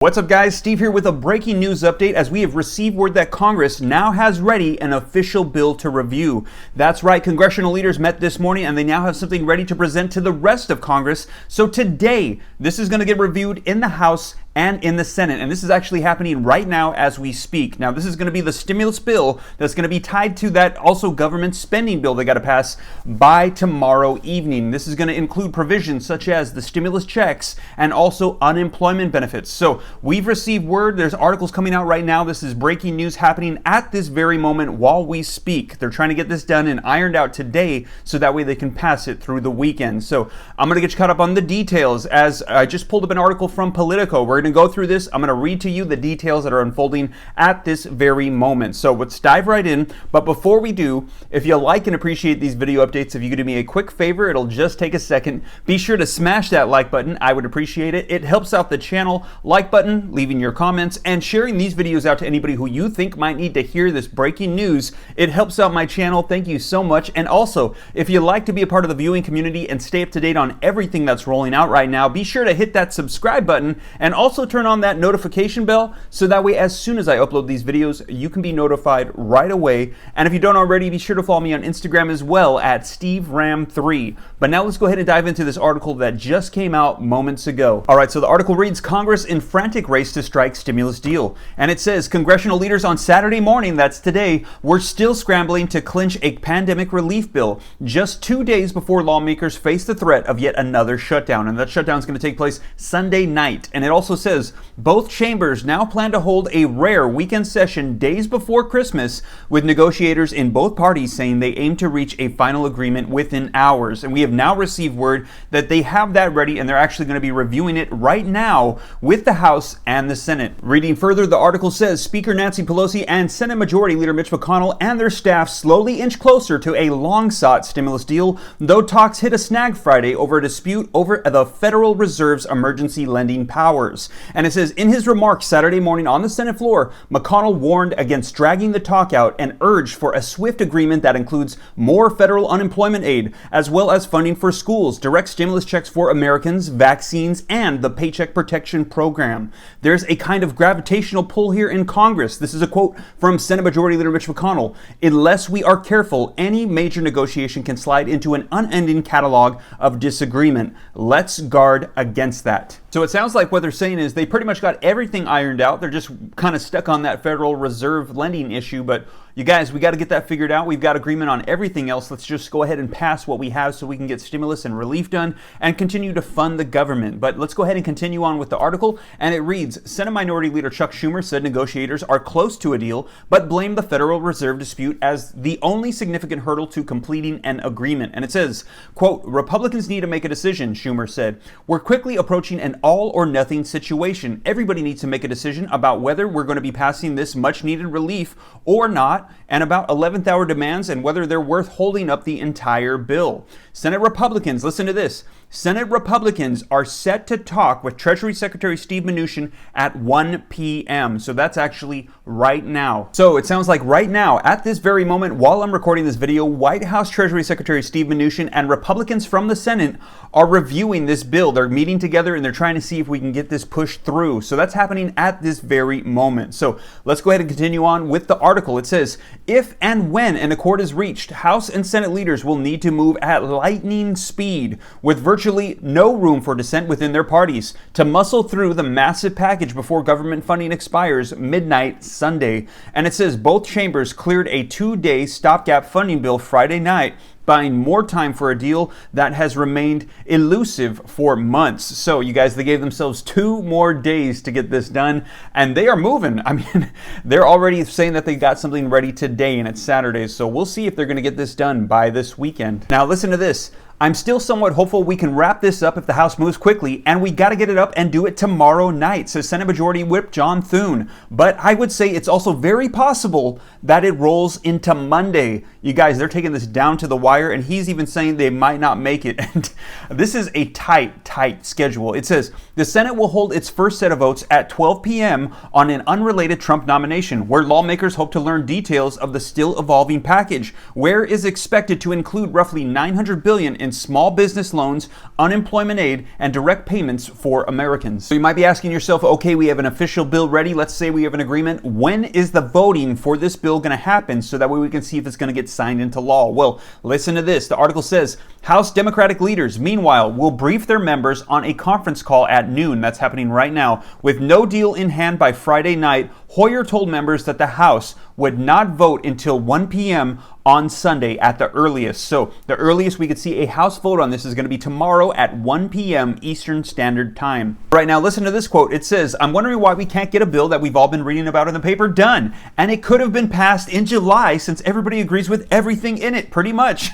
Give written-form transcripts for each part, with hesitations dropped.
What's up, guys? Steve here with a breaking news update as we have received word that Congress now has ready an official bill to review. That's right, congressional leaders met this morning and they now have something ready to present to the rest of Congress. So today, this is going to get reviewed in the House and in the Senate. And this is actually happening right now as we speak. Now, this is going to be the stimulus bill that's going to be tied to that also government spending bill they got to pass by tomorrow evening. This is going to include provisions such as the stimulus checks and also unemployment benefits. So we've received word, there's articles coming out right now. This is breaking news happening at this very moment while we speak. They're trying to get this done and ironed out today so that way they can pass it through the weekend. So I'm going to get you caught up on the details as I just pulled up an article from Politico. We're going to go through this. I'm going to read to you the details that are unfolding at this very moment. So let's dive right in. But before we do, if you like and appreciate these video updates, if you could do me a quick favor, it'll just take a second. Be sure to smash that like button. I would appreciate it. It helps out the channel. Like button, leaving your comments, and sharing these videos out to anybody who you think might need to hear this breaking news. It helps out my channel. Thank you so much. And also, if you like to be a part of the viewing community and stay up to date on everything that's rolling out right now, be sure to hit that subscribe button and also turn on that notification bell so that way as soon as I upload these videos, you can be notified right away. And if you don't already, be sure to follow me on Instagram as well at SteveRam3. But now let's go ahead and dive into this article that just came out moments ago. All right, so the article reads, Congress in frantic race to strike stimulus deal. And it says, congressional leaders on Saturday morning, that's today, were still scrambling to clinch a pandemic relief bill just 2 days before lawmakers face the threat of yet another shutdown. And that shutdown is going to take place Sunday night. And it also says, both chambers now plan to hold a rare weekend session days before Christmas, with negotiators in both parties saying they aim to reach a final agreement within hours. And we have now received word that they have that ready and they're actually going to be reviewing it right now with the House and the Senate. Reading further, the article says Speaker Nancy Pelosi and Senate Majority Leader Mitch McConnell and their staff slowly inch closer to a long-sought stimulus deal, though talks hit a snag Friday over a dispute over the Federal Reserve's emergency lending powers. And it says, in his remarks Saturday morning on the Senate floor, McConnell warned against dragging the talk out and urged for a swift agreement that includes more federal unemployment aid, as well as funding for schools, direct stimulus checks for Americans, vaccines, and the Paycheck Protection Program. There's a kind of gravitational pull here in Congress. This is a quote from Senate Majority Leader Mitch McConnell. Unless we are careful, any major negotiation can slide into an unending catalog of disagreement. Let's guard against that. So it sounds like what they're saying is they pretty much got everything ironed out. They're just kind of stuck on that Federal Reserve lending issue. But you guys, we got to get that figured out. We've got agreement on everything else. Let's just go ahead and pass what we have so we can get stimulus and relief done and continue to fund the government. But let's go ahead and continue on with the article. And it reads, Senate Minority Leader Chuck Schumer said negotiators are close to a deal, but blamed the Federal Reserve dispute as the only significant hurdle to completing an agreement. And it says, quote, Republicans need to make a decision, Schumer said. We're quickly approaching an all or nothing situation. Everybody needs to make a decision about whether we're going to be passing this much needed relief or not, and about 11th hour demands and whether they're worth holding up the entire bill. Senate Republicans, listen to this. Senate Republicans are set to talk with Treasury Secretary Steve Mnuchin at 1 p.m. So that's actually right now. So it sounds like right now, at this very moment, while I'm recording this video, White House Treasury Secretary Steve Mnuchin and Republicans from the Senate are reviewing this bill. They're meeting together and they're trying to see if we can get this pushed through. So that's happening at this very moment. So let's go ahead and continue on with the article. It says, if and when an accord is reached, House and Senate leaders will need to move at lightning speed, with virtually no room for dissent within their parties, to muscle through the massive package before government funding expires midnight Sunday. And it says both chambers cleared a 2-day stopgap funding bill Friday night, buying more time for a deal that has remained elusive for months. So you guys, they gave themselves 2 more days to get this done, and they are moving. I mean, they're already saying that they got something ready today, and it's Saturday. So we'll see if they're going to get this done by this weekend. Now listen to this. I'm still somewhat hopeful we can wrap this up if the House moves quickly, and we got to get it up and do it tomorrow night, says Senate Majority Whip John Thune. But I would say it's also very possible that it rolls into Monday. You guys, they're taking this down to the wire, and he's even saying they might not make it. And this is a tight schedule. It says the Senate will hold its first set of votes at 12 p.m. on an unrelated Trump nomination, where lawmakers hope to learn details of the still evolving package, where is expected to include roughly $900 billion in in small business loans, unemployment aid, and direct payments for Americans. So you might be asking yourself, okay, we have an official bill ready. Let's say we have an agreement. When is the voting for this bill going to happen so that way we can see if it's going to get signed into law? Well, listen to this. The article says, House Democratic leaders, meanwhile, will brief their members on a conference call at noon. That's happening right now. With no deal in hand by Friday night, Hoyer told members that the House would not vote until 1 p.m. on Sunday at the earliest. So the earliest we could see a House vote on this is going to be tomorrow at 1 p.m. Eastern Standard Time. Right now, listen to this quote. It says, I'm wondering why we can't get a bill that we've all been reading about in the paper done. And it could have been passed in July since everybody agrees with everything in it, pretty much.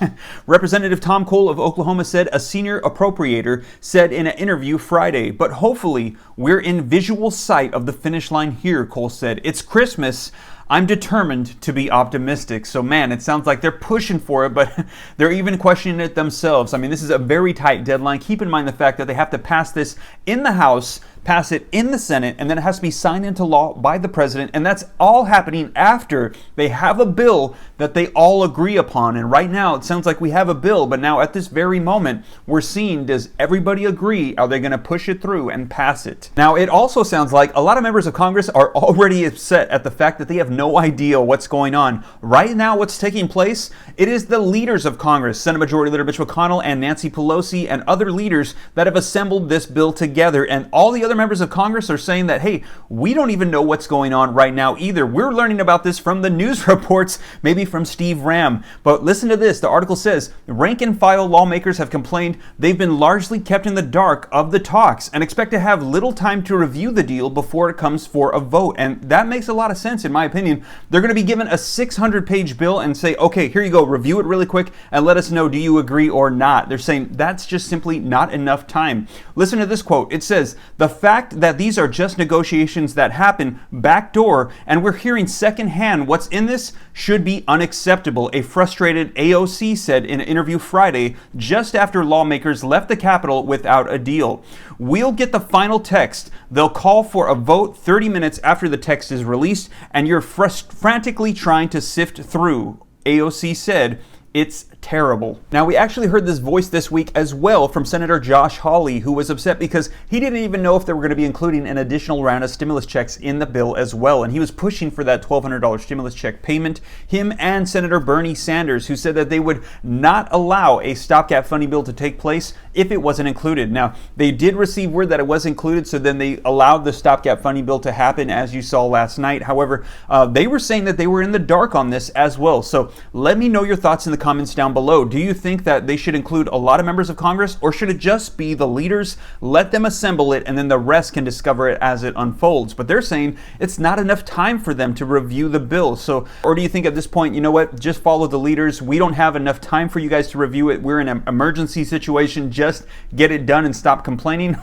Representative Tom Cole of Oklahoma said a senior appropriator said in an interview Friday, but hopefully we're in visual sight of the finish line here, Cole said. It's Christmas. I'm determined to be optimistic. So man, it sounds like they're pushing for it, but they're even questioning it themselves. I mean, this is a very tight deadline. Keep in mind the fact that they have to pass this in the House, pass it in the Senate, and then it has to be signed into law by the president. And that's all happening after they have a bill that they all agree upon. And right now, it sounds like we have a bill, but now at this very moment, we're seeing, does everybody agree? Are they going to push it through and pass it? Now, it also sounds like a lot of members of Congress are already upset at the fact that they have no idea what's going on. Right now, what's taking place, it is the leaders of Congress, Senate Majority Leader Mitch McConnell and Nancy Pelosi and other leaders that have assembled this bill together. And all the other members of Congress are saying that, hey, we don't even know what's going on right now either. We're learning about this from the news reports, maybe from Steve Ram. But listen to this. The article says, rank and file lawmakers have complained they've been largely kept in the dark of the talks and expect to have little time to review the deal before it comes for a vote. And that makes a lot of sense, in my opinion. They're going to be given a 600-page bill and say, okay, here you go, review it really quick and let us know, do you agree or not? They're saying that's just simply not enough time. Listen to this quote. It says, the fact that these are just negotiations that happen backdoor and we're hearing secondhand what's in this should be unacceptable, a frustrated AOC said in an interview Friday just after lawmakers left the Capitol without a deal. We'll get the final text. They'll call for a vote 30 minutes after the text is released, and you're frantically trying to sift through, AOC said. It's terrible. Now, we actually heard this voice this week as well from Senator Josh Hawley, who was upset because he didn't even know if they were going to be including an additional round of stimulus checks in the bill as well. And he was pushing for that $1,200 stimulus check payment. Him and Senator Bernie Sanders, who said that they would not allow a stopgap funding bill to take place if it wasn't included. Now, they did receive word that it was included, so then they allowed the stopgap funding bill to happen, as you saw last night. However, they were saying that they were in the dark on this as well. So let me know your thoughts in the comments down below. Do you think that they should include a lot of members of Congress, or should it just be the leaders? Let them assemble it, and then the rest can discover it as it unfolds. But they're saying it's not enough time for them to review the bill. So, or do you think at this point, you know what, just follow the leaders? We don't have enough time for you guys to review it. We're in an emergency situation. Just get it done and stop complaining.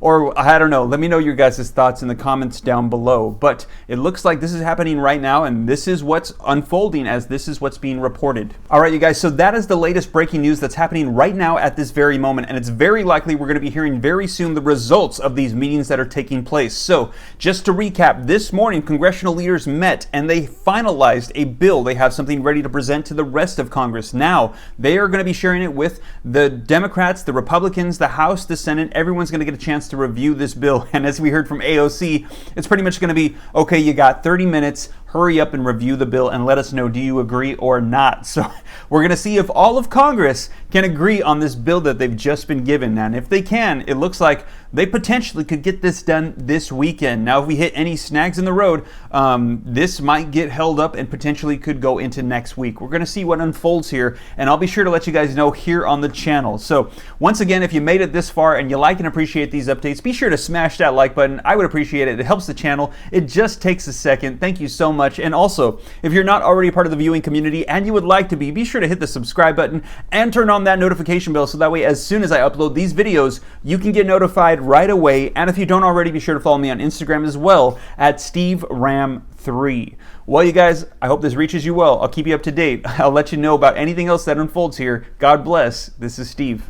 Or I don't know. Let me know your guys' thoughts in the comments down below. But it looks like this is happening right now, and this is what's unfolding as this is what's being reported. All right, you guys. So that is the latest breaking news that's happening right now at this very moment, and it's very likely we're going to be hearing very soon the results of these meetings that are taking place. So just to recap, this morning congressional leaders met and they finalized a bill. They have something ready to present to the rest of Congress. Now they are going to be sharing it with the Democrats, the Republicans, the House, the Senate. Everyone's going to get a chance to review this bill, and as we heard from AOC, it's pretty much going to be, okay, you got 30 minutes, hurry up and review the bill and let us know, do you agree or not? So we're going to see if all of Congress can agree on this bill that they've just been given. And if they can, it looks like they potentially could get this done this weekend. Now, if we hit any snags in the road, this might get held up and potentially could go into next week. We're going to see what unfolds here, and I'll be sure to let you guys know here on the channel. So once again, if you made it this far and you like and appreciate these updates, be sure to smash that like button. I would appreciate it. It helps the channel. It just takes a second. Thank you so much. And also, if you're not already part of the viewing community and you would like to be sure to hit the subscribe button and turn on that notification bell so that way as soon as I upload these videos, you can get notified right away. And if you don't already, be sure to follow me on Instagram as well at SteveRam3. Well, you guys, I hope this reaches you well. I'll keep you up to date. I'll let you know about anything else that unfolds here. God bless. This is Steve.